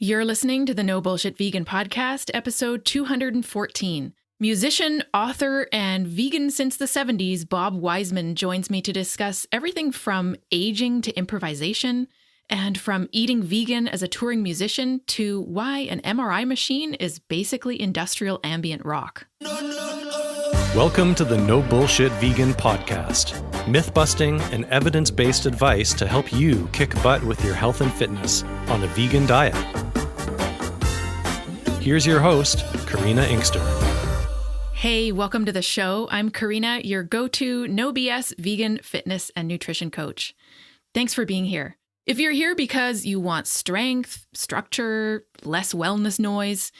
You're listening to the No Bullshit Vegan Podcast, episode 214. Musician, author, and vegan since the 70s, Bob Wiseman joins me to discuss everything from aging to improvisation, and from eating vegan as a touring musician to why an MRI machine is basically industrial ambient rock. Welcome to the No Bullshit Vegan Podcast. Myth-busting and evidence-based advice to help you kick butt with your health and fitness on a vegan diet. Here's your host, Karina Inkster. Hey, welcome to the show. I'm Karina, your go-to no BS vegan fitness and nutrition coach. Thanks for being here. If you're here because you want strength, structure, less wellness noise,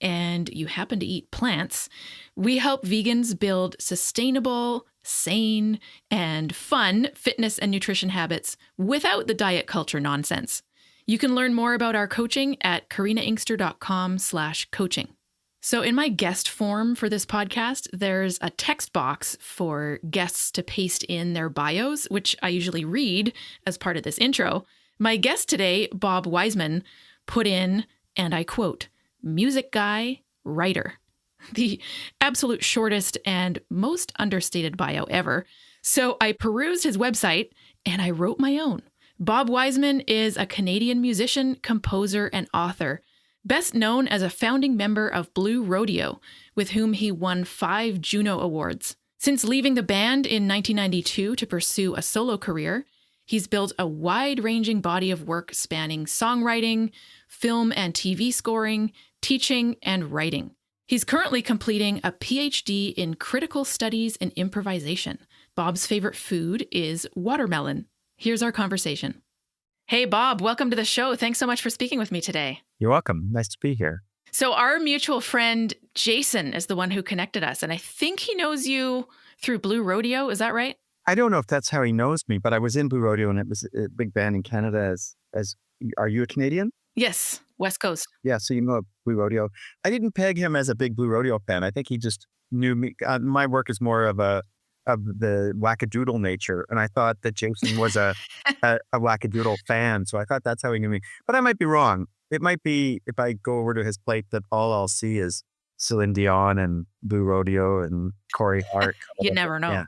and you happen to eat plants, we help vegans build sustainable, sane, and fun fitness and nutrition habits without the diet culture nonsense. You can learn more about our coaching at karinainkster.com/coaching. So in my guest form for this podcast, there's a text box for guests to paste in their bios, which I usually read as part of this intro. My guest today, Bob Wiseman, put in, and I quote, music guy, writer. The absolute shortest and most understated bio ever. So I perused his website and I wrote my own. Bob Wiseman is a Canadian musician, composer, and author, best known as a founding member of Blue Rodeo, with whom he won 5 Juno Awards. Since leaving the band in 1992 to pursue a solo career, he's built a wide-ranging body of work spanning songwriting, film and TV scoring, teaching, and writing. He's currently completing a PhD in critical studies and improvisation. Bob's favorite food is watermelon. Here's our conversation. Hey, Bob, welcome to the show. Thanks so much for speaking with me today. You're welcome. Nice to be here. So our mutual friend, Jason, is the one who connected us, and I think he knows you through Blue Rodeo. Is that right? I don't know if that's how he knows me, but I was in Blue Rodeo and it was a big band in Canada are you a Canadian? Yes, West Coast. Yeah, so you know Blue Rodeo. I didn't peg him as a big Blue Rodeo fan. I think he just knew me. My work is more of the wackadoodle nature, and I thought that Jason was a wackadoodle fan, so I thought that's how he knew me. But I might be wrong. It might be if I go over to his plate that all I'll see is Celine Dion and Blue Rodeo and Corey Hart. You never know. Yeah.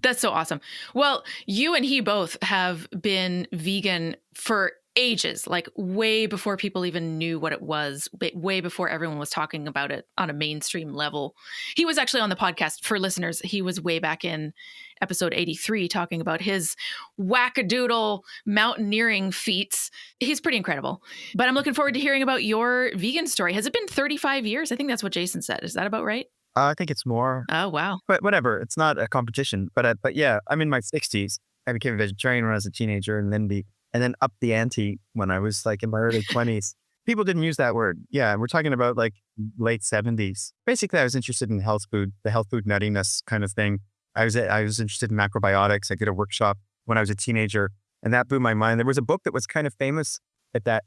That's so awesome. Well, you and he both have been vegan for ages, like way before people even knew what it was, way before everyone was talking about it on a mainstream level. He was actually on the podcast, for listeners. He was way back in episode 83 talking about his wackadoodle mountaineering feats. He's pretty incredible. But I'm looking forward to hearing about your vegan story. Has it been 35 years? I think that's what Jason said. Is that about right? I think it's more. Oh, wow. But whatever. It's not a competition. But yeah, I'm in my 60s. I became a vegetarian when I was a teenager and then up the ante when I was like in my early 20s. People didn't use that word. Yeah, we're talking about like late 70s. Basically, I was interested in health food, the health food nuttiness kind of thing. I was interested in macrobiotics. I did a workshop when I was a teenager, and that blew my mind. There was a book that was kind of famous I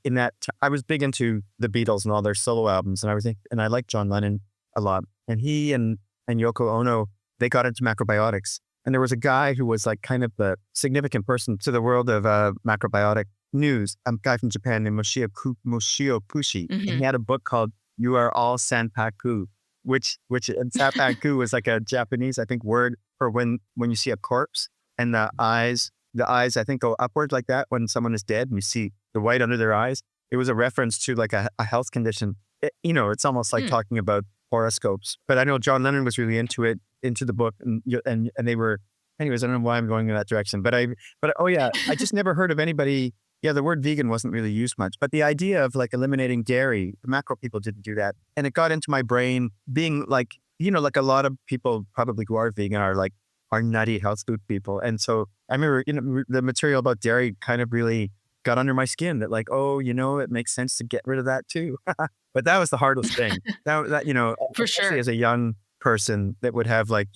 was big into the Beatles and all their solo albums, and I liked John Lennon a lot. And he and Yoko Ono, they got into macrobiotics. And there was a guy who was like kind of the significant person to the world of macrobiotic news, a guy from Japan named Moshio Pushi. Mm-hmm. And he had a book called You Are All Sanpaku, which and Sanpaku was like a Japanese, I think, word for when you see a corpse and the eyes, I think, go upward like that when someone is dead and you see the white under their eyes. It was a reference to like a health condition. It's almost like talking about horoscopes. But I know John Lennon was really into the book, and they were. Anyways, I don't know why I'm going in that direction. But I just never heard of anybody. Yeah, the word vegan wasn't really used much, but the idea of like eliminating dairy, the macro people didn't do that, and it got into my brain. Being like, like a lot of people probably who are vegan are nutty health food people, and so I remember the material about dairy kind of really got under my skin. That like, it makes sense to get rid of that too. But that was the hardest thing. that for sure, as a young person that would have like,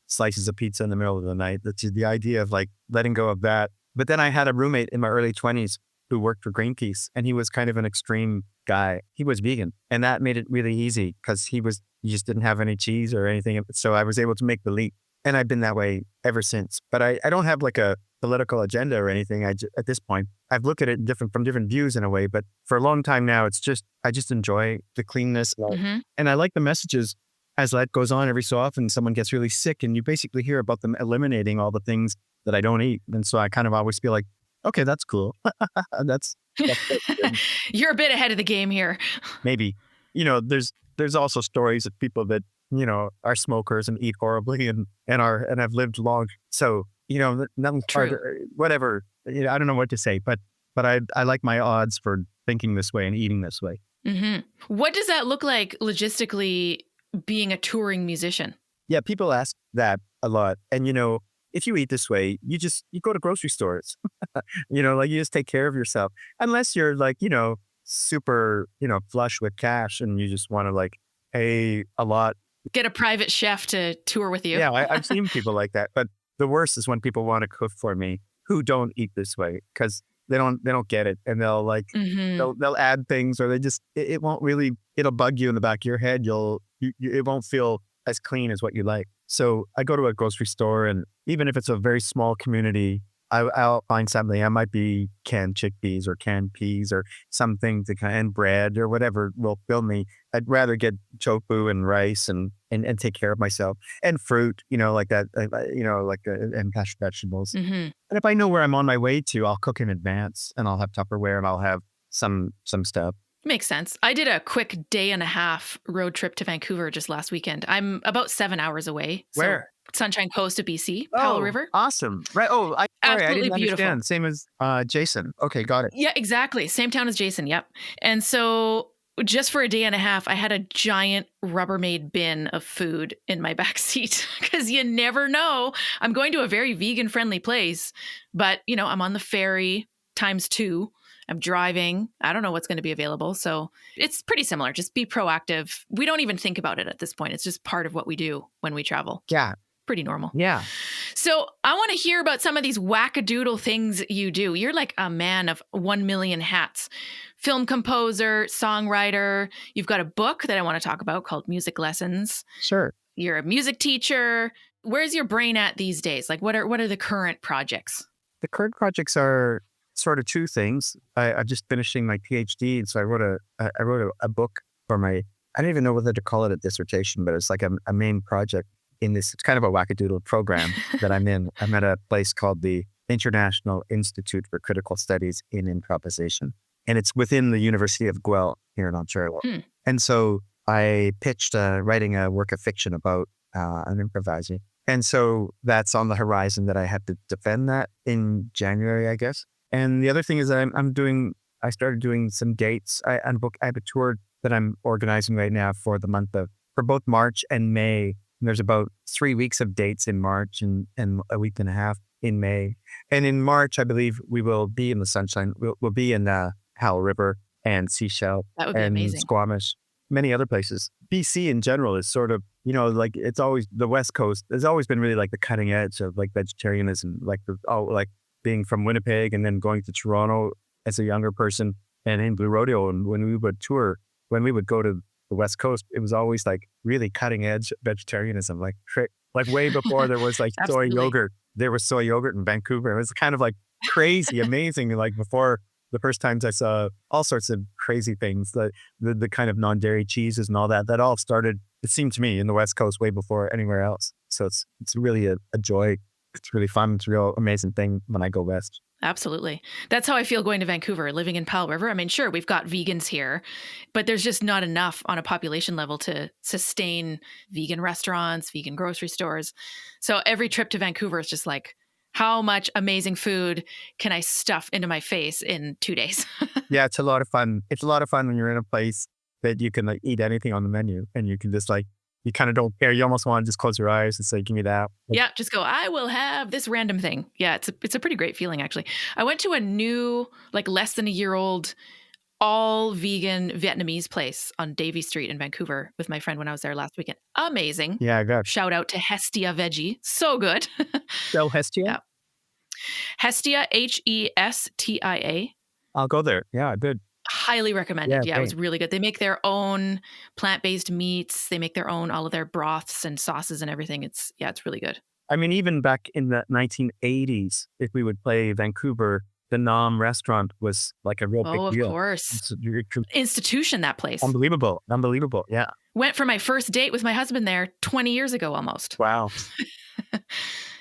slices of pizza in the middle of the night. That's the idea of like letting go of that. But then I had a roommate in my early 20s who worked for Greenpeace, and he was kind of an extreme guy. He was vegan, and that made it really easy because he just didn't have any cheese or anything. So I was able to make the leap, and I've been that way ever since. But I don't have like a political agenda or anything. At this point, I've looked at it from different views in a way, but for a long time now, I just enjoy the cleanness. And I like the messages as that goes on. Every so often, someone gets really sick and you basically hear about them eliminating all the things that I don't eat. And so I kind of always feel like, okay, that's cool. that's good. You're a bit ahead of the game here. Maybe, there's also stories of people that, are smokers and eat horribly and have lived long. So, nothing's hard, whatever. I don't know what to say, but I like my odds for thinking this way and eating this way. What does that look like logistically being a touring musician? Yeah, people ask that a lot. And, if you eat this way, you go to grocery stores, like you just take care of yourself. Unless you're like, super, flush with cash and you just want to like pay a lot. Get a private chef to tour with you. Yeah, I've seen people like that. But the worst is when people want to cook for me who don't eat this way because they don't get it. And they'll like, they'll add things or it won't really, it'll bug you in the back of your head. It won't feel as clean as what you like. So I go to a grocery store and even if it's a very small community, I'll find something. I might be canned chickpeas or canned peas or something and bread or whatever will fill me. I'd rather get tofu and rice and take care of myself and fruit, like that, and mashed vegetables. And if I know where I'm on my way to, I'll cook in advance and I'll have Tupperware and I'll have some stuff. Makes sense. I did a quick 1.5-day road trip to Vancouver just last weekend. I'm about 7 hours away. Where? Sunshine Coast of BC, Powell River. Awesome. Right. Oh, I Absolutely didn't beautiful. understand. Same as Jason. Okay, got it. Yeah, exactly. Same town as Jason. Yep. And so just for a 1.5 days, I had a giant Rubbermaid bin of food in my back seat because you never know. I'm going to a very vegan friendly place, but I'm on the ferry ×2. I'm driving. I don't know what's going to be available. So it's pretty similar. Just be proactive. We don't even think about it at this point. It's just part of what we do when we travel. Yeah. Pretty normal. Yeah. So I want to hear about some of these wackadoodle things you do. You're like a man of 1 million hats. Film composer, songwriter. You've got a book that I want to talk about called Music Lessons. Sure. You're a music teacher. Where's your brain at these days? Like what are the current projects? The current projects are sort of two things. I'm just finishing my PhD. And so I wrote a book for I don't even know whether to call it a dissertation, but it's like a main project in this. It's kind of a wackadoodle program that I'm in. I'm at a place called the International Institute for Critical Studies in Improvisation. And it's within the University of Guelph here in Ontario. And so I pitched writing a work of fiction about an improvising. And so that's on the horizon that I have to defend that in January, I guess. And the other thing is that I started doing some dates. I have a tour that I'm organizing right now for both March and May. And there's about 3 weeks of dates in March and a week and a half in May. And in March, I believe we will be in the sunshine. We'll be in Powell River and Seychelles and amazing. Squamish, many other places. BC in general is sort of, like it's always the West Coast. There's always been really like the cutting edge of like vegetarianism, like being from Winnipeg and then going to Toronto as a younger person and in Blue Rodeo. And when we would go to the West Coast, it was always like really cutting edge vegetarianism, like way before there was like soy yogurt. There was soy yogurt in Vancouver. It was kind of like crazy, amazing. Like before the first times I saw all sorts of crazy things, the kind of non-dairy cheeses and all that all started, it seemed to me, in the West Coast way before anywhere else. So it's really a joy. It's really fun. It's a real amazing thing when I go west. Absolutely. That's how I feel going to Vancouver, living in Powell River. I mean, sure, we've got vegans here, but there's just not enough on a population level to sustain vegan restaurants, vegan grocery stores. So every trip to Vancouver is just like, how much amazing food can I stuff into my face in 2 days? Yeah, it's a lot of fun. It's a lot of fun when you're in a place that you can like eat anything on the menu and you can just like, you kind of don't care. You almost want to just close your eyes and say, give me that. Yeah, just go, I will have this random thing. Yeah, it's a pretty great feeling, actually. I went to a new, like less than a year old, all vegan Vietnamese place on Davie Street in Vancouver with my friend when I was there last weekend. Amazing. Yeah, I got it. Shout out to Hestia Veggie. So good. Spell Hestia? Yeah. Hestia, Hestia. I'll go there. Yeah, I did. Highly recommended. Yeah, it was great. really good. They make their own plant-based meats. They make their own, all of their broths and sauces and everything. It's really good. I mean, even back in the 1980s, if we would play Vancouver, the Nam restaurant was like a real big Oh, of deal. course. It's Institution, that place. unbelievable. Unbelievable. Yeah. Went for my first date with my husband there 20 years ago almost. Wow.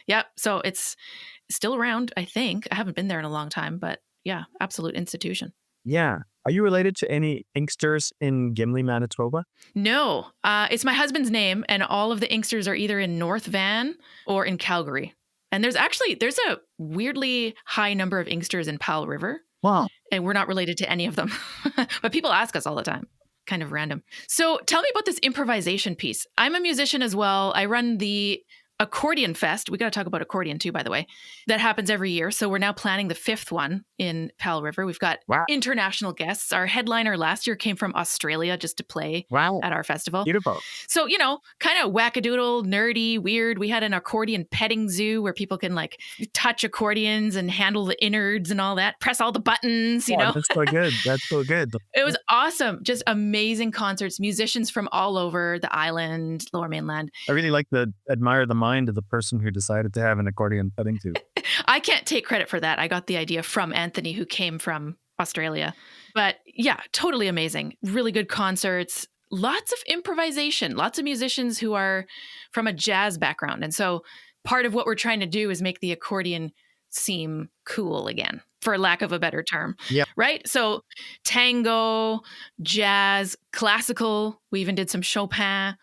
Yep. So it's still around, I think. I haven't been there in a long time, but yeah, absolute institution. Yeah. Are you related to any Inksters in Gimli, Manitoba? No, it's my husband's name, and all of the Inksters are either in North Van or in Calgary. And there's a weirdly high number of Inksters in Powell River, Wow. and we're not related to any of them. But people ask us all the time. Kind of random. So tell me about this improvisation piece. I'm a musician as well. I run the Accordion Fest. We got to talk about accordion too, by the way. That happens every year. So we're now planning the 5th one in Powell River. We've got international guests. Our headliner last year came from Australia just to play at our festival. Beautiful. So, kind of wackadoodle, nerdy, weird. We had an accordion petting zoo where people can like touch accordions and handle the innards and all that, press all the buttons, you know. That's so good. That's so good. It was awesome. Just amazing concerts, musicians from all over the island, Lower Mainland. I really admire the mind of the person who decided to have an accordion petting zoo. I can't take credit for that. I got the idea from Anthony, who came from Australia. But yeah, totally amazing. Really good concerts. Lots of improvisation. Lots of musicians who are from a jazz background. And so part of what we're trying to do is make the accordion seem cool again, for lack of a better term. Yeah. Right? So tango, jazz, classical. We even did some Chopin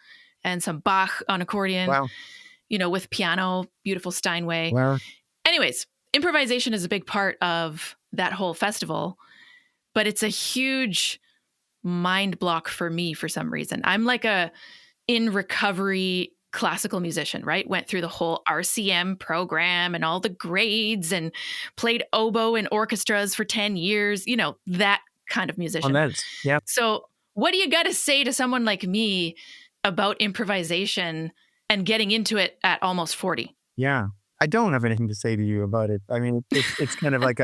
and some Bach on accordion. Wow. With piano, beautiful Steinway. Wow. Anyways, improvisation is a big part of that whole festival, but it's a huge mind block for me for some reason. I'm like a in recovery classical musician, right? Went through the whole RCM program and all the grades and played oboe in orchestras for 10 years, that kind of musician. Yeah. So what do you got to say to someone like me about improvisation and getting into it at almost 40? Yeah. I don't have anything to say to you about it. I mean, it's kind of like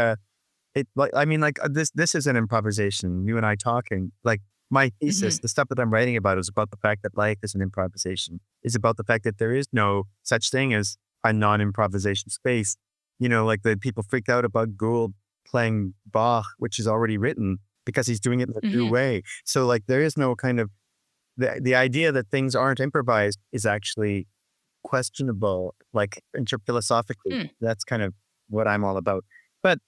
this is an improvisation. You and I talking, like my thesis, the stuff that I'm writing about is about the fact that life is an improvisation. Is about the fact that there is no such thing as a non-improvisation space. Like the people freaked out about Gould playing Bach, which is already written, because he's doing it in a new way. So like there is no kind of, the idea that things aren't improvised is actually questionable, like philosophically. That's kind of what I'm all about. But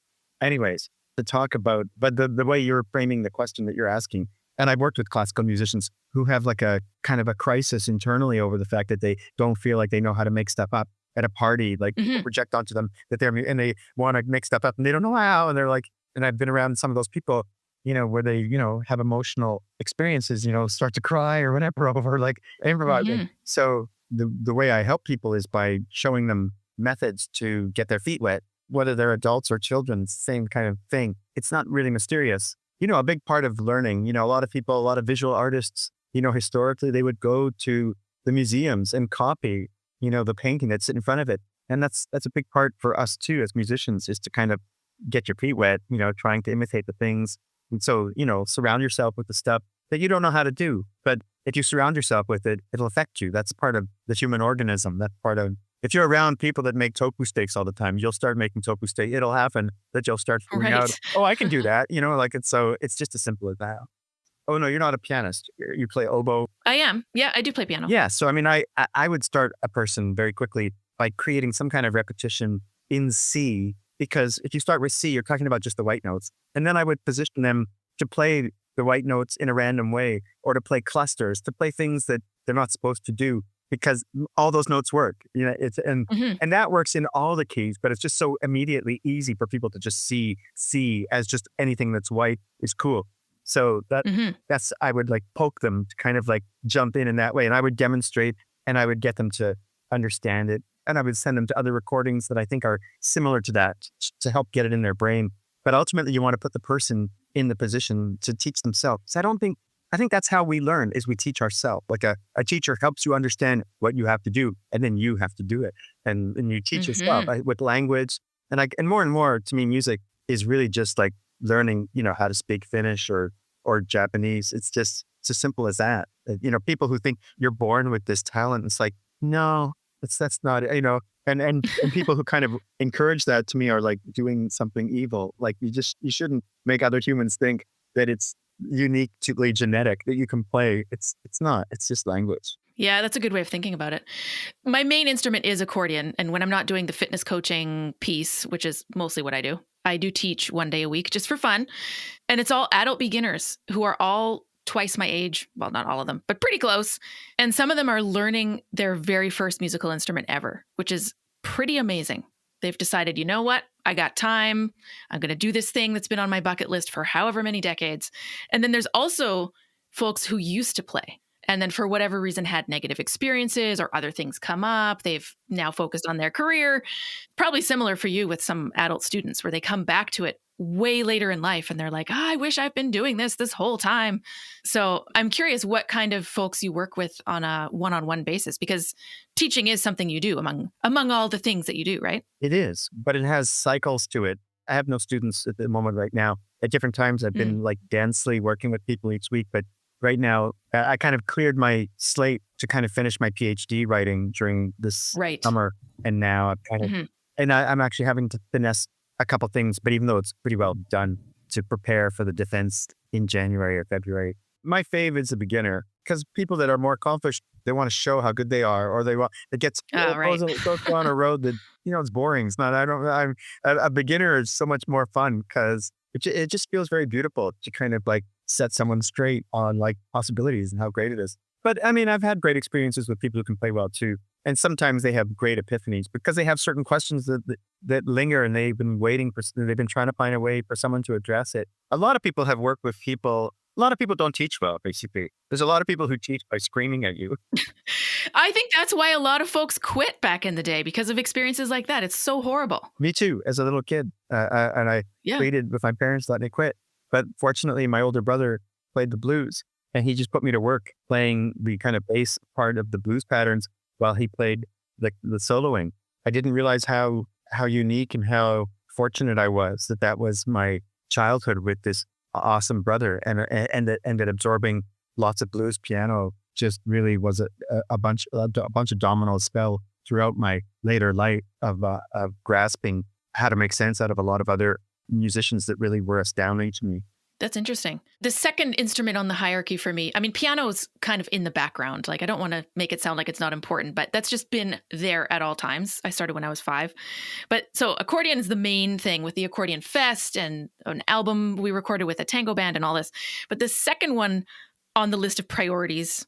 anyways, to talk about, but the way you're framing the question that you're asking, and I've worked with classical musicians who have like a kind of a crisis internally over the fact that they don't feel like they know how to make stuff up at a party, like people project onto them that and they want to make stuff up and they don't know how. And they're like, and I've been around some of those people, where they, have emotional experiences, start to cry or whatever over like improvising. So the way I help people is by showing them methods to get their feet wet, whether they're adults or children, same kind of thing. It's not really mysterious. A big part of learning, a lot of people, a lot of visual artists, historically they would go to the museums and copy, the painting that's in front of it. And that's a big part for us too, as musicians, is to kind of get your feet wet, trying to imitate the things. And so, surround yourself with the stuff that you don't know how to do. But if you surround yourself with it, it'll affect you. That's part of the human organism. That's part of, if you're around people that make tofu steaks all the time, you'll start making tofu steak. It'll happen that you'll start figuring out, oh, I can do that. It's just as simple as that. Oh, no, you're not a pianist. You play oboe. I am. Yeah, I do play piano. Yeah. So, I mean, I would start a person very quickly by creating some kind of repetition in C, because if you start with C, you're talking about just the white notes. And then I would position them to play the white notes in a random way, or to play clusters, to play things that they're not supposed to do, because all those notes work. And that works in all the keys, but it's just so immediately easy for people to just see C as just anything that's white is cool. So that's, I would like poke them to kind of like jump in that way. And I would demonstrate, and I would get them to understand it. And I would send them to other recordings that I think are similar to that to help get it in their brain. But ultimately you want to put the person in the position to teach themselves. So I think that's how we learn, is we teach ourselves. Like a teacher helps you understand what you have to do, and then you have to do it. And you teach yourself with language. And more to me, music is really just like learning, how to speak Finnish or Japanese. It's just, it's as simple as that. People who think you're born with this talent, it's like, no, that's not, And people who kind of encourage that to me are like doing something evil. Like you shouldn't make other humans think that it's uniquely genetic, that you can play. It's not. It's just language. Yeah, that's a good way of thinking about it. My main instrument is accordion. And when I'm not doing the fitness coaching piece, which is mostly what I do teach 1 day a week just for fun. And it's all adult beginners who are all twice my age. Well, not all of them, but pretty close. And some of them are learning their very first musical instrument ever, which is pretty amazing. They've decided, you know what? I got time. I'm going to do this thing that's been on my bucket list for however many decades. And then there's also folks who used to play. And then for whatever reason had negative experiences or other things come up. They've now focused on their career. Probably similar for you with some adult students where they come back to it way later in life and they're like, I wish I've been doing this whole time. So I'm curious what kind of folks you work with on a one-on-one basis, because teaching is something you do among all the things that you do, right? It is, but it has cycles to it. I have no students at the moment right now. At different times, I've been like densely working with people each week, but right now, I kind of cleared my slate to kind of finish my PhD writing during this summer. And now I'm kind of, and I'm actually having to finesse a couple things, but even though it's pretty well done, to prepare for the defense in January or February. My fave is a beginner, because people that are more accomplished, they want to show how good they are, or it gets goes down a road that, it's boring. It's not, a beginner is so much more fun because it just feels very beautiful to kind of like set someone straight on like possibilities and how great it is. But I mean, I've had great experiences with people who can play well too. And sometimes they have great epiphanies because they have certain questions that linger and they've been trying to find a way for someone to address it. A lot of people have worked with people. A lot of people don't teach well, basically. There's a lot of people who teach by screaming at you. I think that's why a lot of folks quit back in the day, because of experiences like that. It's so horrible. Me too, as a little kid. And I pleaded with my parents, let me quit. But fortunately, my older brother played the blues, and he just put me to work playing the kind of bass part of the blues patterns while he played the soloing. I didn't realize how unique and how fortunate I was that was my childhood with this awesome brother, and that absorbing lots of blues piano just really was a bunch of dominoes fell throughout my later life of grasping how to make sense out of a lot of other musicians that really were astounding to me. That's interesting. The second instrument on the hierarchy for me, I mean, piano's kind of in the background. Like, I don't want to make it sound like it's not important, but that's just been there at all times. I started when I was 5. But so accordion is the main thing with the Accordion Fest and an album we recorded with a tango band and all this. But the second one on the list of priorities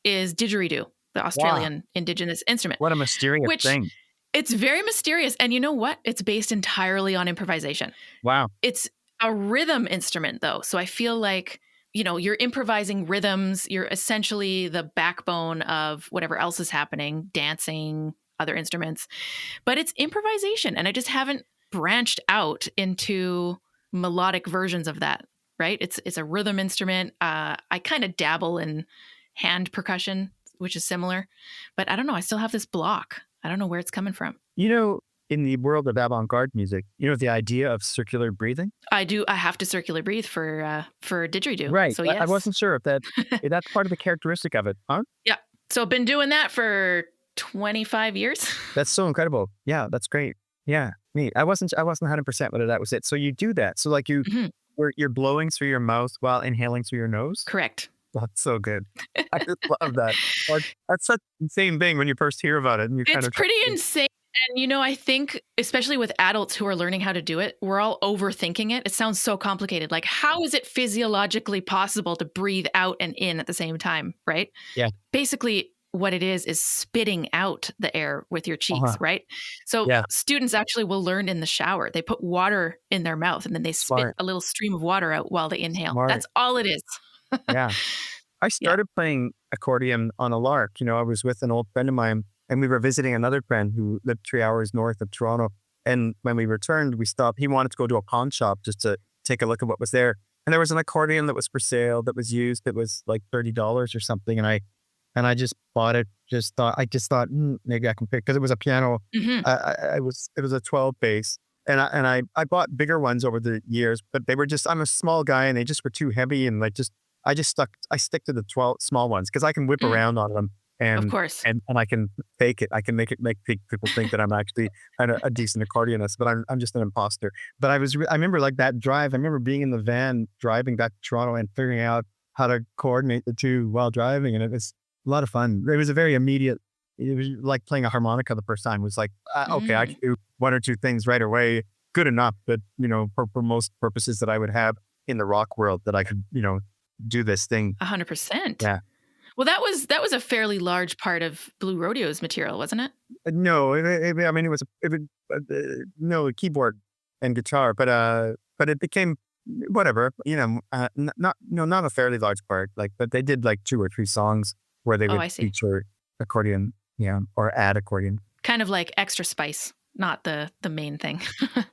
is didgeridoo, the Australian indigenous instrument. What a mysterious thing. It's very mysterious. And you know what? It's based entirely on improvisation. Wow. It's a rhythm instrument, though. So I feel like, you're improvising rhythms. You're essentially the backbone of whatever else is happening, dancing, other instruments. But it's improvisation. And I just haven't branched out into melodic versions of that, right? It's a rhythm instrument. I kind of dabble in hand percussion, which is similar. But I don't know. I still have this block. I don't know where it's coming from. In the world of avant-garde music, the idea of circular breathing? I do. I have to circular breathe for didgeridoo. Right. So yes. I wasn't sure if that's part of the characteristic of it, huh? Yeah. So I've been doing that for 25 years. That's so incredible. Yeah, that's great. Yeah, neat. I wasn't 100% whether that was it. So you do that. So like you're blowing through your mouth while inhaling through your nose? Correct. That's so good. I just love that. That's such an insane thing when you first hear about it. And it's pretty insane. And, I think, especially with adults who are learning how to do it, we're all overthinking it. It sounds so complicated. Like, how is it physiologically possible to breathe out and in at the same time, right? Yeah. Basically, what it is spitting out the air with your cheeks, right? So students actually will learn in the shower. They put water in their mouth and then they spit a little stream of water out while they inhale. Smart. That's all it is. Yeah. I started playing accordion on a lark. I was with an old friend of mine, and we were visiting another friend who lived 3 hours north of Toronto. And when we returned, we stopped. He wanted to go to a pawn shop just to take a look at what was there. And there was an accordion that was for sale that was used. It was like $30 or something. And I just bought it. I just thought maybe I can pick, because it was a piano. It was a 12 bass. And I bought bigger ones over the years, but they were I'm a small guy and they just were too heavy. And I stick to the 12 small ones because I can whip around on them. Of and course. and I can fake it. I can make people think that I'm actually a decent accordionist, but I'm just an imposter. But I remember like that drive. I remember being in the van driving back to Toronto and figuring out how to coordinate the two while driving, and it was a lot of fun. It was a very immediate. It was like playing a harmonica the first time. It was like, okay, I Mm, can do one or two things right away, good enough that for most purposes that I would have in the rock world, that I could do this thing. 100%. Yeah. Well, that was a fairly large part of Blue Rodeo's material, wasn't it? No, I mean, no keyboard and guitar, but it became whatever, not a fairly large part, like, but they did like two or three songs where they Oh, would I see. feature accordion, or add accordion. Kind of like extra spice, not the main thing.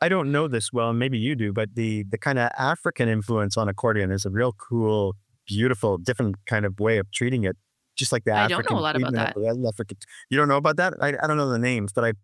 I don't know this well, and maybe you do, but the kind of African influence on accordion is a real cool, beautiful, different kind of way of treating it. Just like the I don't know a African lot about treatment of that. the African. You don't know about that? I don't know the names, but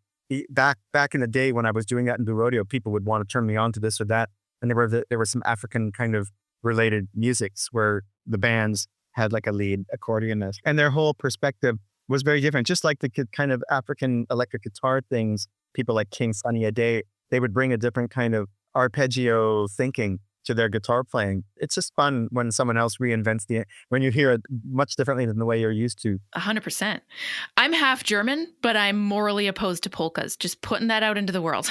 back in the day when I was doing that in the rodeo, people would want to turn me on to this or that, and there were some African kind of related musics where the bands had like a lead accordionist, and their whole perspective was very different. Just like the kind of African electric guitar things, people like King Sunny Ade, they would bring a different kind of arpeggio thinking to their guitar playing. It's just fun when someone else reinvents when you hear it much differently than the way you're used to. 100%. I'm half German, but I'm morally opposed to polkas. Just putting that out into the world.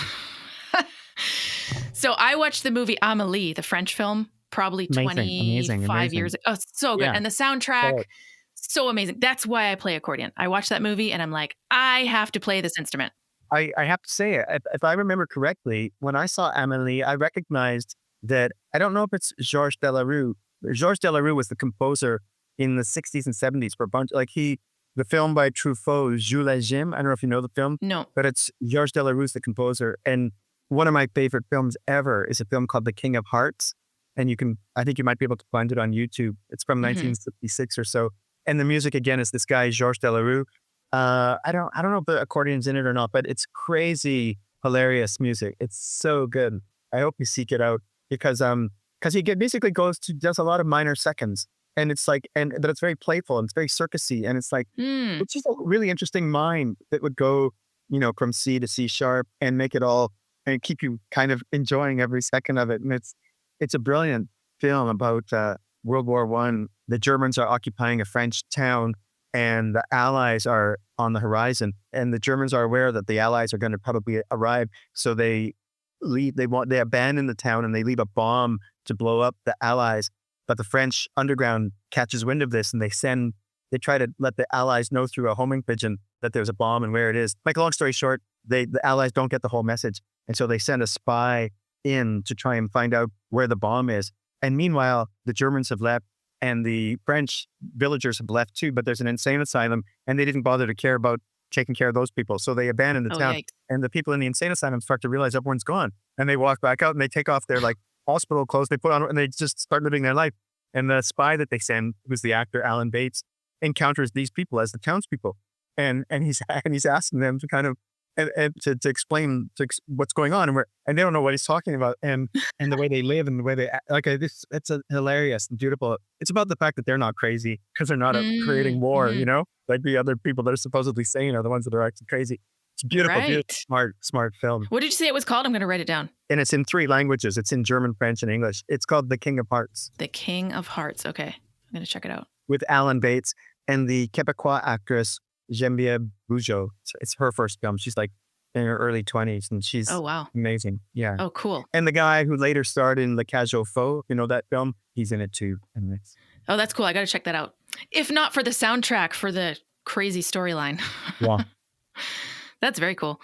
So I watched the movie Amélie, the French film, probably Amazing, 25 years ago. Oh, so good. Yeah. And the soundtrack, Oh, so amazing. That's why I play accordion. I watched that movie and I'm like, I have to play this instrument. I have to say, if I remember correctly, when I saw Amélie, I recognized that, I don't know if it's Georges Delarue. Georges Delarue was the composer in the 60s and 70s for a bunch, the film by Truffaut, Jules et Jim. I don't know if you know the film, No. but it's Georges Delarue's the composer. And one of my favorite films ever is a film called The King of Hearts. And I think you might be able to find it on YouTube. It's from 1966 or so. And the music again is this guy, Georges Delarue. I don't know if the accordion's in it or not, but it's crazy, hilarious music. It's so good. I hope you seek it out because he basically does a lot of minor seconds, and it's like, but it's very playful and it's very circusy, and it's like, Hmm. it's just a really interesting mind that would go, from C to C sharp and make it all and keep you kind of enjoying every second of it. And it's a brilliant film about World War I. The Germans are occupying a French town, and the Allies are on the horizon, and the Germans are aware that the Allies are going to probably arrive. So they abandon the town and they leave a bomb to blow up the Allies. But the French underground catches wind of this, and they try to let the Allies know through a homing pigeon that there's a bomb and where it is. Make a long story short, the Allies don't get the whole message. And so they send a spy in to try and find out where the bomb is. And meanwhile, the Germans have left and the French villagers have left too, but there's an insane asylum and they didn't bother to care about taking care of those people. So they abandoned the Oh, town, yikes. and the people in the insane asylum start to realize everyone's gone, and they walk back out and they take off their like hospital clothes they put on, and they just start living their life. And the spy that they send, who's the actor Alan Bates, encounters these people as the townspeople, and he's asking them to kind of and to explain what's going on, and they don't know what he's talking about, and the way they live and the way they act. Like it's a hilarious and beautiful. It's about the fact that they're not crazy because they're not creating war, Mm-hmm. like the other people that are supposedly sane are the ones that are actually crazy. It's beautiful, beautiful, Right. smart film, What did you say it was called? I'm going to write it down. and it's in 3 languages. It's in German, French, and English. It's called The King of Hearts, The King of Hearts. Okay. I'm going to check it out. with Alan Bates and the Quebecois actress Geneviève Bujold. It's her first film. She's like in her early 20s, and she's Oh, wow. amazing. Yeah. Oh, cool. And the guy who later starred in Le Cage aux Folles, that film, he's in it too. And Oh, that's cool. I got to check that out. If not for the soundtrack, for the crazy storyline. yeah. That's very cool.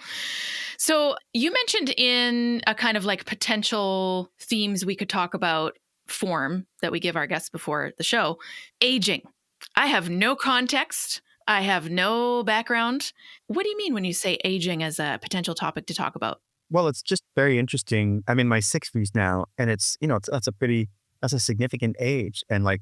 So you mentioned in a kind of like potential themes we could talk about form that we give our guests before the show, aging. I have no context. I have no background. What do you mean when you say aging as a potential topic to talk about? Well, it's just very interesting. I'm in my 60s now, and that's a significant age. And like,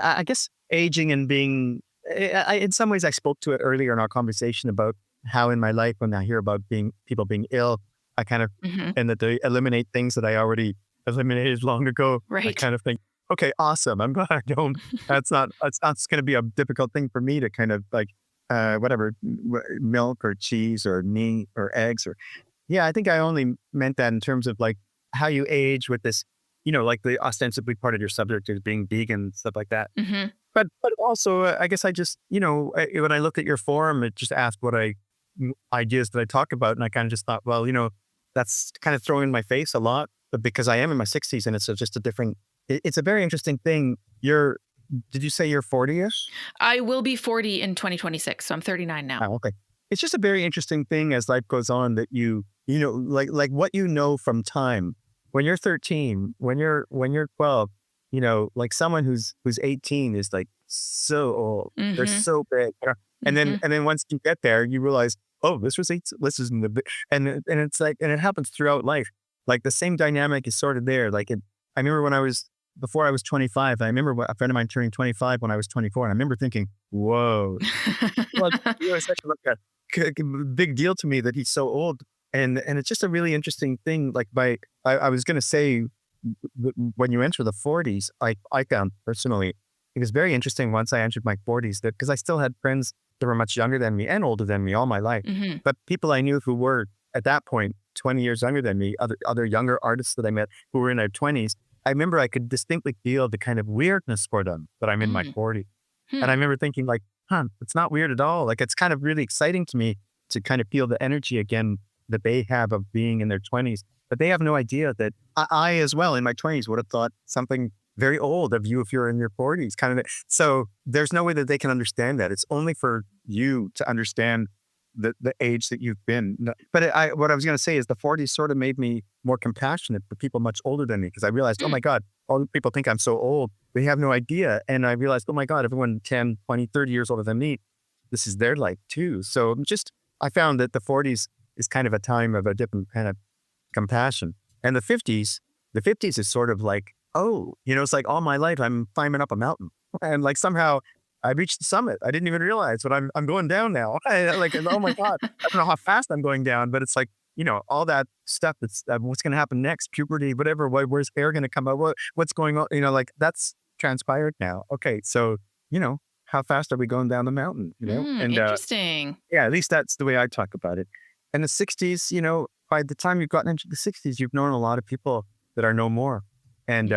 I guess aging and being, in some ways I spoke to it earlier in our conversation about how in my life, when I hear about people being ill, I kind of, Mhm. and that they eliminate things that I already eliminated long ago. I Right. kind of think, okay, awesome. I'm glad I don't, it's not going to be a difficult thing for me to kind of like milk or cheese or meat or eggs or, yeah, I think I only meant that in terms of like how you age with this, like the ostensibly part of your subject is being vegan, stuff like that. Hmm. But also, I guess I just, when I looked at your forum, it just asked what ideas that I talk about. And I kind of just thought, well, that's kind of thrown in my face a lot, but because I am in my 60s and it's just a different, it's a very interesting thing. Did you say you're 40-ish? I will be 40 in 2026, so I'm 39 now. Oh, okay. It's just a very interesting thing as life goes on that like what from time. When you're 13, when you're 12, like someone who's 18 is like so old. They're Hmm. so big. And then once you get there, you realize, oh, this isn't the big, and it's like, and it happens throughout life. Like the same dynamic is sort of there. Like I remember before I was 25, I remember a friend of mine turning 25 when I was 24. And I remember thinking, whoa, well, it's such a big deal to me that he's so old. And it's just a really interesting thing. Like I was going to say, when you enter the 40s, I found personally, it was very interesting once I entered my 40s that because I still had friends that were much younger than me and older than me all my life. Hmm. But people I knew who were at that point 20 years younger than me, other younger artists that I met who were in their 20s, I remember I could distinctly feel the kind of weirdness for them that I'm in my 40s. And I remember thinking like, it's not weird at all. Like it's kind of really exciting to me to kind of feel the energy again that they have of being in their 20s. But they have no idea that I as well in my 20s would have thought something very old of you if you're in your 40s kind of. So there's no way that they can understand that. It's only for you to understand the age that you've been. But what I was going to say is the 40s sort of made me more compassionate for people much older than me because I realized, oh my God, all the people think I'm so old. They have no idea. And I realized, oh my God, everyone 10, 20, 30 years older than me, this is their life too. So I found that the 40s is kind of a time of a different kind of compassion. And the 50s is sort of like, oh, it's like all my life I'm climbing up a mountain. And like somehow I reached the summit. I didn't even realize, but I'm going down now. Like, oh my God, I don't know how fast I'm going down, but it's like, all that stuff that's what's going to happen next, puberty, whatever, where's air going to come out? What's going on? Like that's transpired now. Okay. So, how fast are we going down the mountain, And Interesting. yeah, at least that's the way I talk about it. And the 60s, by the time you've gotten into the 60s, you've known a lot of people that are no more. And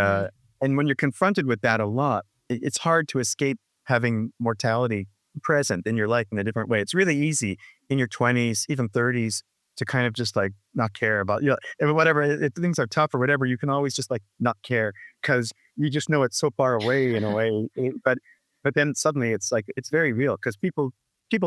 when you're confronted with that a lot, it's hard to escape having mortality present in your life in a different way. It's really easy in your 20s, even 30s, to kind of just like not care about, whatever, if things are tough or whatever, you can always just like not care because you just know it's so far away in a way. But then suddenly it's like, it's very real because people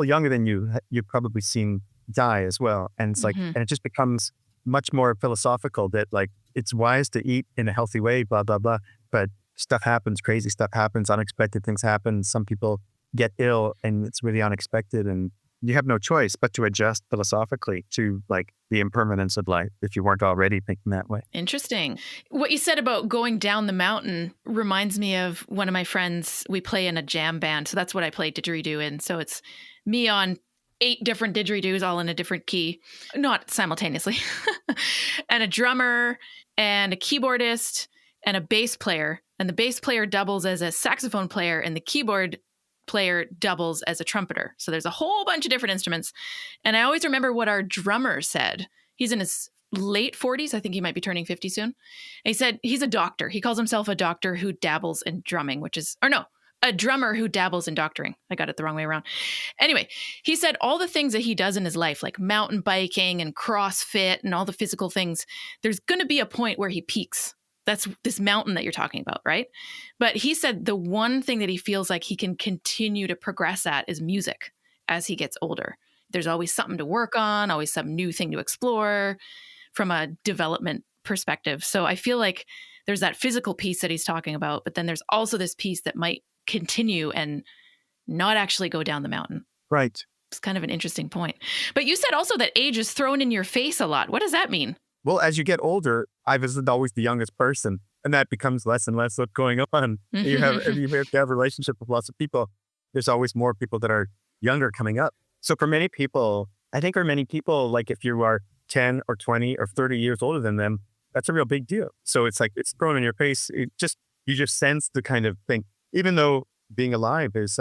younger than you've probably seen die as well. And it's like, and it just becomes much more philosophical that like, it's wise to eat in a healthy way, blah, blah, blah. But stuff happens, crazy stuff happens, unexpected things happen. Some people get ill and it's really unexpected and you have no choice but to adjust philosophically to like the impermanence of life if you weren't already thinking that way. Interesting. What you said about going down the mountain reminds me of one of my friends. We play in a jam band. So that's what I play didgeridoo in. So it's me on 8 different didgeridoos, all in a different key, not simultaneously, and a drummer and a keyboardist and a bass player. And the bass player doubles as a saxophone player and the keyboard player doubles as a trumpeter. So there's a whole bunch of different instruments. And I always remember what our drummer said. He's in his late 40s. I think he might be turning 50 soon. And he said he's a doctor. He calls himself a doctor who dabbles in drumming, a drummer who dabbles in doctoring. I got it the wrong way around. Anyway, he said all the things that he does in his life, like mountain biking and CrossFit and all the physical things, there's going to be a point where he peaks. That's this mountain that you're talking about, right? But he said the one thing that he feels like he can continue to progress at is music as he gets older. There's always something to work on, always some new thing to explore from a development perspective. So I feel like there's that physical piece that he's talking about, but then there's also this piece that might continue and not actually go down the mountain. Right. It's kind of an interesting point. But you said also that age is thrown in your face a lot. What does that mean? Well, as you get older, I was always the youngest person, and that becomes less and less what's going on. You have to have a relationship with lots of people. There's always more people that are younger coming up. So for many people, like if you are 10 or 20 or 30 years older than them, that's a real big deal. So it's like, it's thrown in your face. You just sense the kind of thing, even though being alive is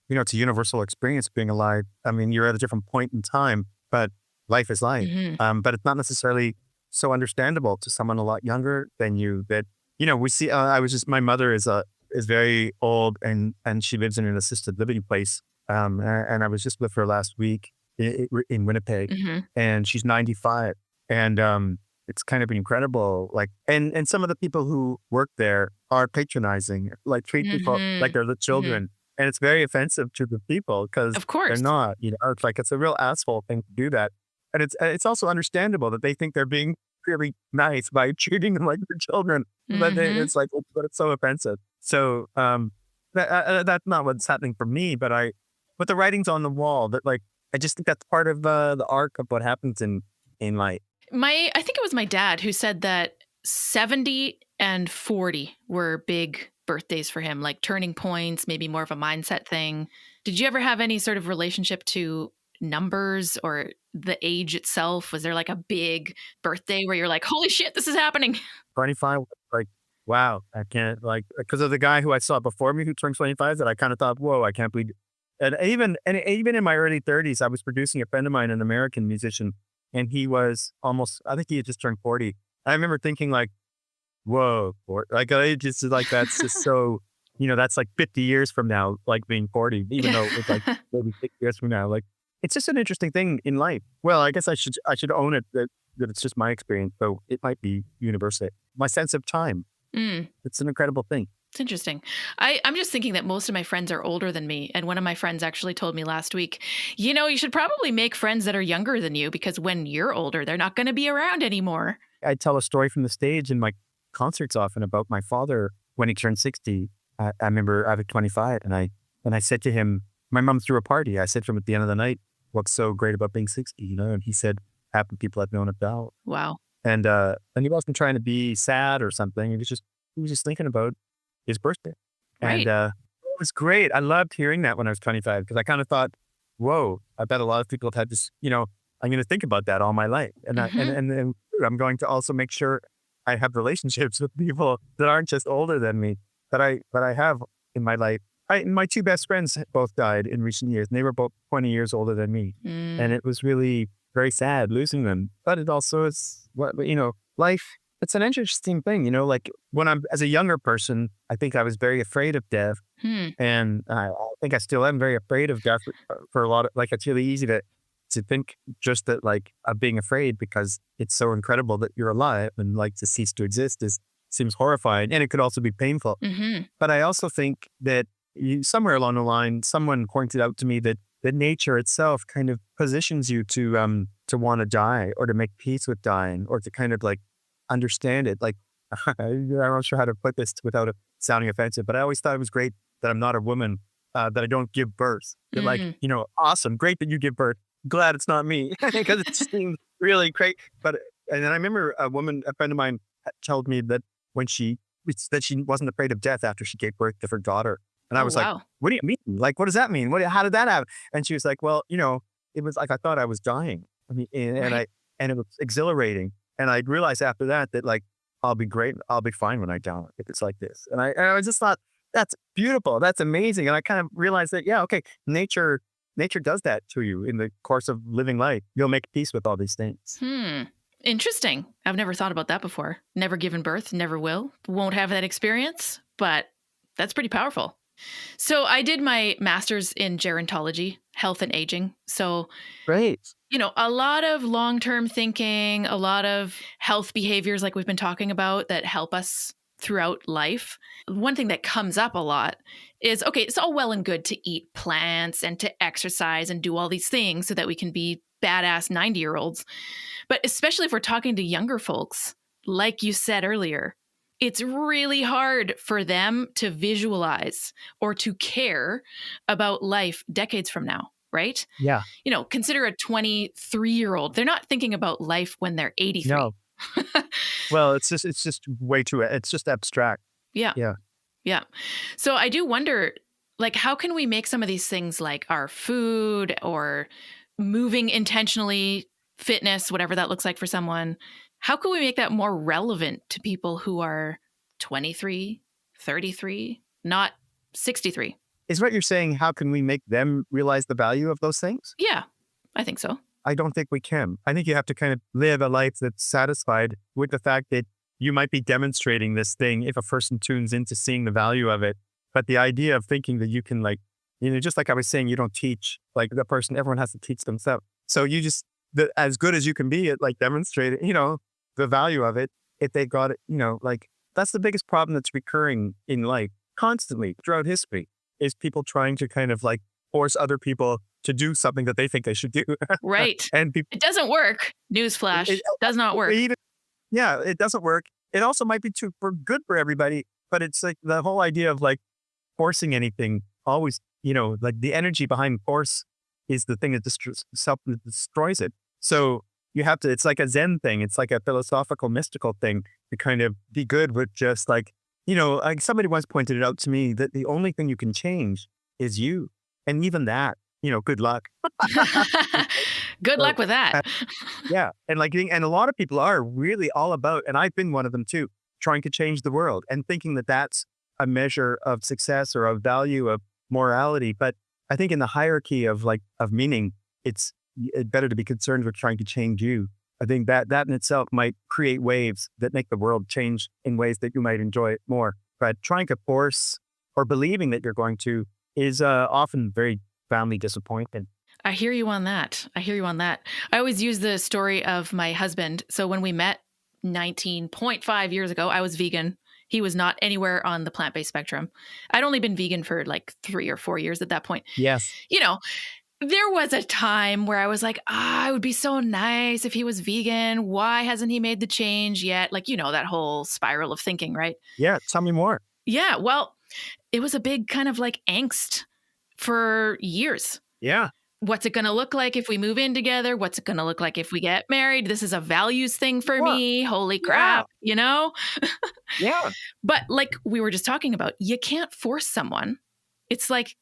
it's a universal experience being alive. I mean, you're at a different point in time, but life is life. But it's not necessarily so understandable to someone a lot younger than you that, we see, my mother is very old and she lives in an assisted living place. And I was just with her last week in Winnipeg and she's 95. And, it's kind of incredible. Like, and some of the people who work there are patronizing, like treat people like they're the children. And it's very offensive to the people because Of course. they're not, it's like, it's a real asshole thing to do that. And it's also understandable that they think they're being really nice by treating them like their children. But it's like, but it's so offensive. So, that's not what's happening for me, but the writing's on the wall that like, I just think that's part of the arc of what happens in life. I think it was my dad who said that 70 and 40 were big birthdays for him, like turning points, maybe more of a mindset thing. Did you ever have any sort of relationship to numbers or the age itself? Was there like a big birthday where you're like, holy shit, this is happening? 25, like, wow, I can't, like, because of the guy who I saw before me who turned 25 that I kind of thought, whoa, I can't believe it. And even in my early 30s, I was producing a friend of mine, an American musician, and he was I think he had just turned 40. I remember thinking like, whoa, like it just like, that's just so, that's like 50 years from now, like being 40, even though it was like maybe 6 years from now. Like, it's just an interesting thing in life. Well, I guess I should own it that it's just my experience. So it might be universal. My sense of time. It's an incredible thing. It's interesting. I'm just thinking that most of my friends are older than me. And one of my friends actually told me last week, you should probably make friends that are younger than you because when you're older, they're not going to be around anymore. I tell a story from the stage in my concerts often about my father when he turned 60. I remember I was 25 and I said to him, my mom threw a party. I said to him at the end of the night, what's so great about being 60, And he said, half the people I've known have died. Wow. And he wasn't trying to be sad or something. He was just thinking about his birthday. Right. And it was great. I loved hearing that when I was 25 because I kind of thought, whoa, I bet a lot of people have had this, I'm going to think about that all my life. And and I'm going to also make sure I have relationships with people that aren't just older than me, that I have in my life. My two best friends both died in recent years, and they were both 20 years older than me. And it was really very sad losing them. But it also is, life, it's an interesting thing, like when I'm, as a younger person, I think I was very afraid of death. And I think I still am very afraid of death for a lot of, like, it's really easy to think just that, like, of being afraid because it's so incredible that you're alive and like to cease to exist seems horrifying. And it could also be painful. But I also think that somewhere along the line, someone pointed out to me that nature itself kind of positions you to want to die or to make peace with dying or to kind of like understand it. Like, I'm not sure how to put this without it sounding offensive, but I always thought it was great that I'm not a woman, that I don't give birth. That like, awesome, great that you give birth. Glad it's not me because it seemed really great. And then I remember a friend of mine told me that she wasn't afraid of death after she gave birth to her daughter. And I was like, what do you mean? Like, what does that mean? How did that happen? And she was like, well, it was like, I thought I was dying. I mean, and it was exhilarating. And I realized after that like, I'll be great. I'll be fine when I die if it's like this. And I just thought, that's beautiful. That's amazing. And I kind of realized that, yeah, okay, nature does that to you in the course of living life. You'll make peace with all these things. Interesting. I've never thought about that before. Never given birth, never will. Won't have that experience, but that's pretty powerful. So I did my master's in gerontology, health and aging. So great. A lot of long-term thinking, a lot of health behaviors like we've been talking about that help us throughout life. One thing that comes up a lot is, okay, it's all well and good to eat plants and to exercise and do all these things so that we can be badass 90-year-olds. But especially if we're talking to younger folks, like you said earlier, it's really hard for them to visualize or to care about life decades from now, right? Yeah. Consider a 23-year-old. They're not thinking about life when they're 83. No. Well, it's just way too, it's just abstract. Yeah. Yeah. Yeah. So I do wonder, like, how can we make some of these things like our food or moving intentionally, fitness, whatever that looks like for someone, how can we make that more relevant to people who are 23, 33, not 63? is what you're saying. How can we make them realize the value of those things? Yeah, I think so. I don't think we can. I think you have to kind of live a life that's satisfied with the fact that you might be demonstrating this thing if a person tunes into seeing the value of it. But the idea of thinking that you can like, just like I was saying, you don't teach like the person, everyone has to teach themselves. So you just, as good as you can be at like demonstrating, the value of it, if they got it, like that's the biggest problem that's recurring in life constantly throughout history is people trying to kind of like force other people to do something that they think they should do. Right. And it doesn't work. Newsflash. It does not work. It doesn't work. It also might be for good for everybody, but it's like the whole idea of like forcing anything always, like the energy behind force is the thing that destroys it. So you have to, it's like a Zen thing. It's like a philosophical, mystical thing to kind of be good with just like, like somebody once pointed it out to me that the only thing you can change is you. And even that, good luck. Good luck with that. Yeah. And and a lot of people are really all about, and I've been one of them too, trying to change the world and thinking that that's a measure of success or of value, of morality. But I think in the hierarchy of meaning, it's better to be concerned with trying to change you. I think that in itself might create waves that make the world change in ways that you might enjoy it more. But trying to force or believing that you're going to is often very family disappointing. I hear you on that. I always use the story of my husband. So when we met 19.5 years ago, I was vegan. He was not anywhere on the plant-based spectrum. I'd only been vegan for like 3 or 4 years at that point. Yes. There was a time where I was like, it would be so nice if he was vegan. Why hasn't he made the change yet? Like, that whole spiral of thinking, right? Yeah. Tell me more. Yeah. Well, it was a big kind of like angst for years. Yeah. What's it going to look like if we move in together? What's it going to look like if we get married? This is a values thing for me. Holy crap, Yeah. But like we were just talking about, you can't force someone. It's like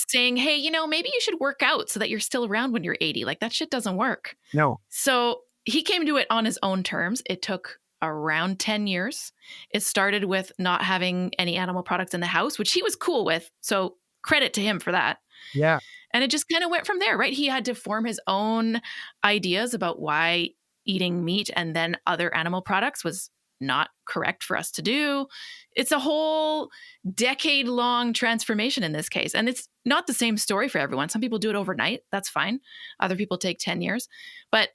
saying, hey, maybe you should work out so that you're still around when you're 80. Like that shit doesn't work. No. So he came to it on his own terms. It took around 10 years. It started with not having any animal products in the house, which he was cool with. So credit to him for that. Yeah. And it just kind of went from there, right? He had to form his own ideas about why eating meat and then other animal products was not correct for us to do. It's a whole decade-long transformation in this case. And it's not the same story for everyone. Some people do it overnight. That's fine. Other people take 10 years. But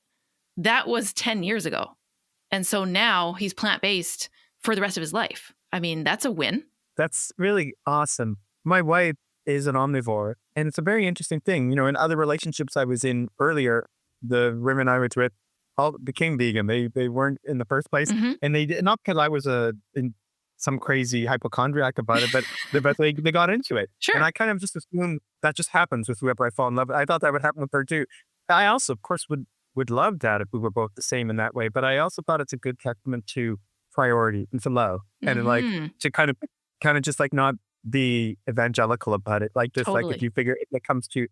that was 10 years ago. And so now he's plant-based for the rest of his life. I mean, that's a win. That's really awesome. My wife is an omnivore, and it's a very interesting thing. In other relationships I was in earlier, the women I was with all became vegan. They weren't in the first place, and they did not because I was in some crazy hypochondriac about it, but they got into it. Sure. And I kind of just assumed that just happens with whoever I fall in love with. I thought that would happen with her too. I also, of course, would love that if we were both the same in that way. But I also thought it's a good testament to priority and to love, and like to kind of just like not be evangelical about it, like just like if you figure it comes to,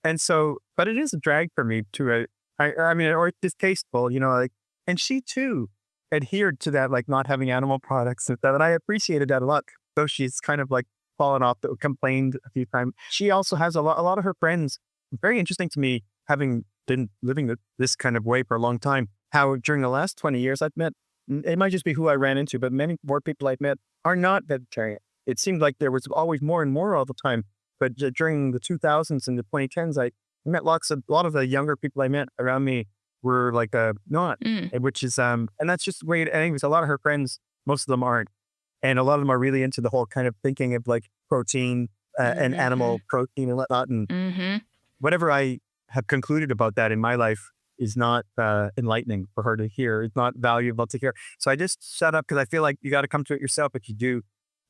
and so, but it is a drag for me to I mean, or distasteful, like, and she too adhered to that, like not having animal products and stuff, and I appreciated that a lot. Though she's kind of like fallen off, complained a few times. She also has a lot of her friends. Very interesting to me, having been living this kind of way for a long time. How during the last 20 years I've met, it might just be who I ran into, but many more people I've met are not vegetarian. It seemed like there was always more and more all the time. But during the 2000s and the 2010s, I met a lot of the younger people I met around me were like not, which is and that's just the way it. Anyways, a lot of her friends, most of them aren't, and a lot of them are really into the whole kind of thinking of like protein and animal protein and whatnot, and whatever I have concluded about that in my life is not enlightening for her to hear. It's not valuable to hear. So I just shut up because I feel like you got to come to it yourself if you do.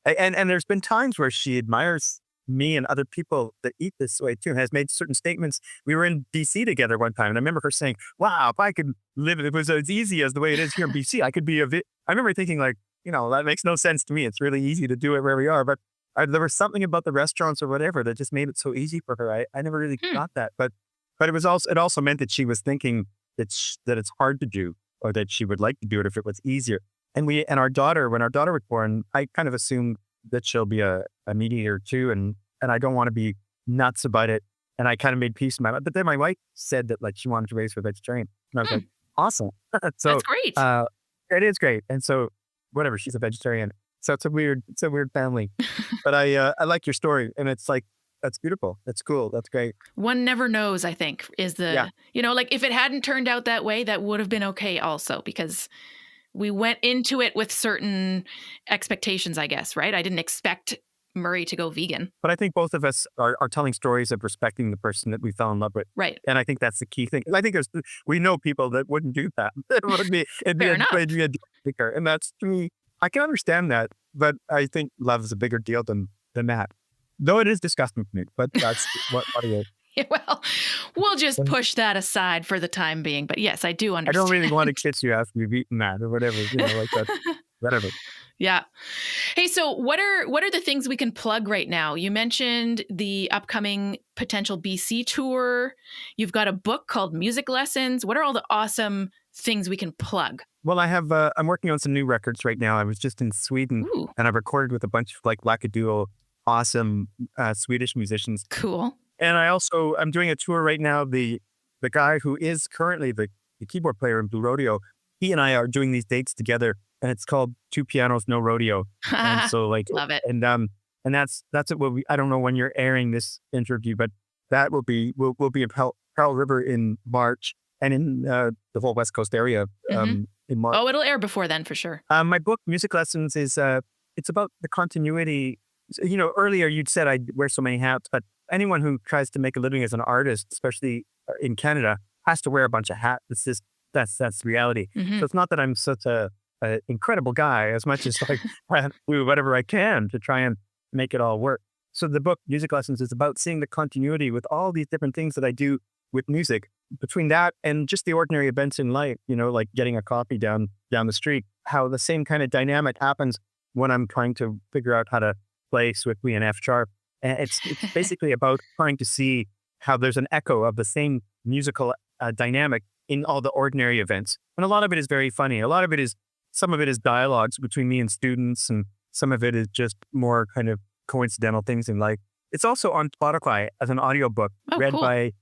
And there's been times where she admires me and other people that eat this way too, has made certain statements. We were in BC together one time, and I remember her saying, wow, if I could live, it was as easy as the way it is here in BC, I could be I remember thinking like, that makes no sense to me. It's really easy to do it where we are. But there was something about the restaurants or whatever that just made it so easy for her. I never really got that. But it also meant that she was thinking that it's hard to do, or that she would like to do it if it was easier. And when our daughter was born, I kind of assumed that she'll be a meat eater too. And and I don't want to be nuts about it. And I kind of made peace in my mind. But then my wife said that like she wanted to raise her vegetarian. And I was like, awesome. So That's great. it is great. And so whatever, she's a vegetarian. So it's a weird family. But I like your story. And it's like, that's beautiful. That's cool. That's great. One never knows, I think, is the, like if it hadn't turned out that way, that would have been okay also, because we went into it with certain expectations, I guess, right? I didn't expect Murray to go vegan. But I think both of us are telling stories of respecting the person that we fell in love with. Right. And I think that's the key thing. I think we know people that wouldn't do that. It'd be a deal breaker. And that's, to me, I can understand that. But I think love is a bigger deal than that. Though it is disgusting to me, but that's what it is. Yeah, well, we'll just push that aside for the time being. But yes, I do understand. I don't really want to kiss you after you've eaten that or whatever, like that. Whatever. Yeah. Hey, so what are the things we can plug right now? You mentioned the upcoming potential BC tour. You've got a book called Music Lessons. What are all the awesome things we can plug? Well, I have, I'm working on some new records right now. I was just in Sweden and I've recorded with a bunch of like wackadoodle, awesome Swedish musicians. Cool. And I'm doing a tour right now. The guy who is currently the keyboard player in Blue Rodeo, he and I are doing these dates together, and it's called Two Pianos, No Rodeo. And so like, love it. And that's it. I don't know when you're airing this interview, but that will be, we'll be in Pearl River in March and in the whole West Coast area in March. Oh, it'll air before then for sure. My book, Music Lessons, is, it's about the continuity. Earlier you'd said I wear so many hats, but anyone who tries to make a living as an artist, especially in Canada, has to wear a bunch of hats. It's just, that's reality. So it's not that I'm such a incredible guy, as much as like I do whatever I can to try and make it all work. So the book, Music Lessons, is about seeing the continuity with all these different things that I do with music, between that and just the ordinary events in life, like getting a coffee down the street, how the same kind of dynamic happens when I'm trying to figure out how to play swiftly in F sharp. And it's basically about trying to see how there's an echo of the same musical dynamic in all the ordinary events. And a lot of it is very funny. Some of it is dialogues between me and students, and some of it is just more kind of coincidental things in life. It's also on Spotify as an audiobook read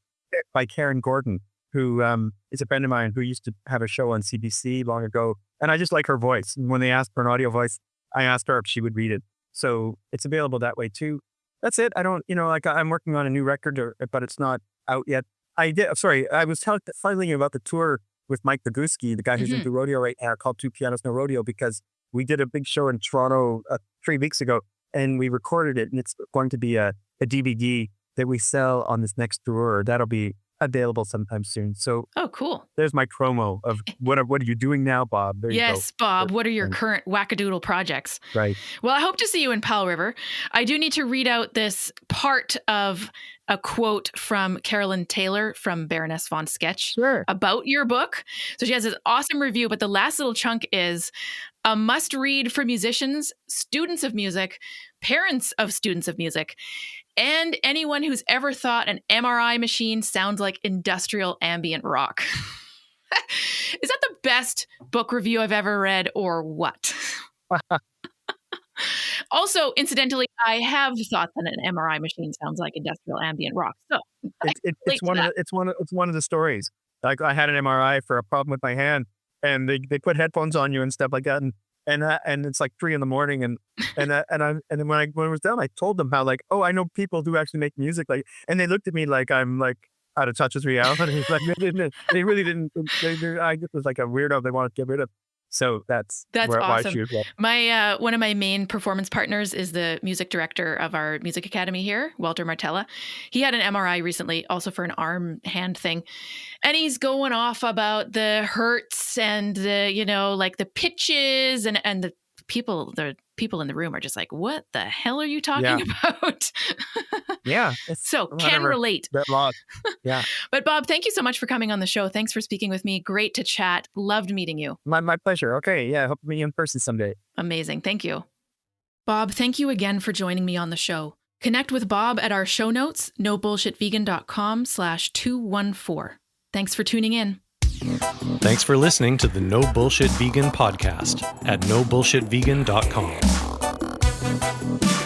by Karen Gordon, who is a friend of mine who used to have a show on CBC long ago. And I just like her voice. And when they asked for an audio voice, I asked her if she would read it. So it's available that way too. That's it. I don't, I'm working on a new record, but it's not out yet. I was telling you about the tour with Mike Boguski, the guy who's in the rodeo right now, called Two Pianos, No Rodeo, because we did a big show in Toronto 3 weeks ago, and we recorded it, and it's going to be a DVD that we sell on this next tour. That'll be available sometime soon. So, oh, cool. There's my promo of what are you doing now, Bob? There yes, you go. Bob. What are your current wackadoodle projects? Right. Well, I hope to see you in Pearl River. I do need to read out this part of a quote from Carolyn Taylor from Baroness von Sketch about your book. So she has this awesome review, but the last little chunk is a must read for musicians, students of music, parents of students of music, and anyone who's ever thought an MRI machine sounds like industrial ambient rock. Is that the best book review I've ever read, or what? Also, incidentally, I have thought that an MRI machine sounds like industrial ambient rock. So it's one of the stories. Like I had an MRI for a problem with my hand, and they put headphones on you and stuff like that, and it's like 3 a.m. and then when it was done, I told them how I know people who actually make music, and they looked at me like I'm like out of touch with reality. Like they really didn't. I just was like a weirdo they wanted to get rid of. So that's awesome. My one of my main performance partners is the music director of our music academy here, Walter Martella. He had an MRI recently, also for an arm hand thing, and he's going off about the hertz and the the pitches and the people in the room are just like, what the hell are you talking about? Yeah. So can relate. Yeah. But Bob, thank you so much for coming on the show. Thanks for speaking with me. Great to chat. Loved meeting you. My pleasure. Okay. Yeah. Hope to meet you in person someday. Amazing. Thank you. Bob, thank you again for joining me on the show. Connect with Bob at our show notes, nobullshitvegan.com/214. Thanks for tuning in. Thanks for listening to the No Bullshit Vegan podcast at nobullshitvegan.com.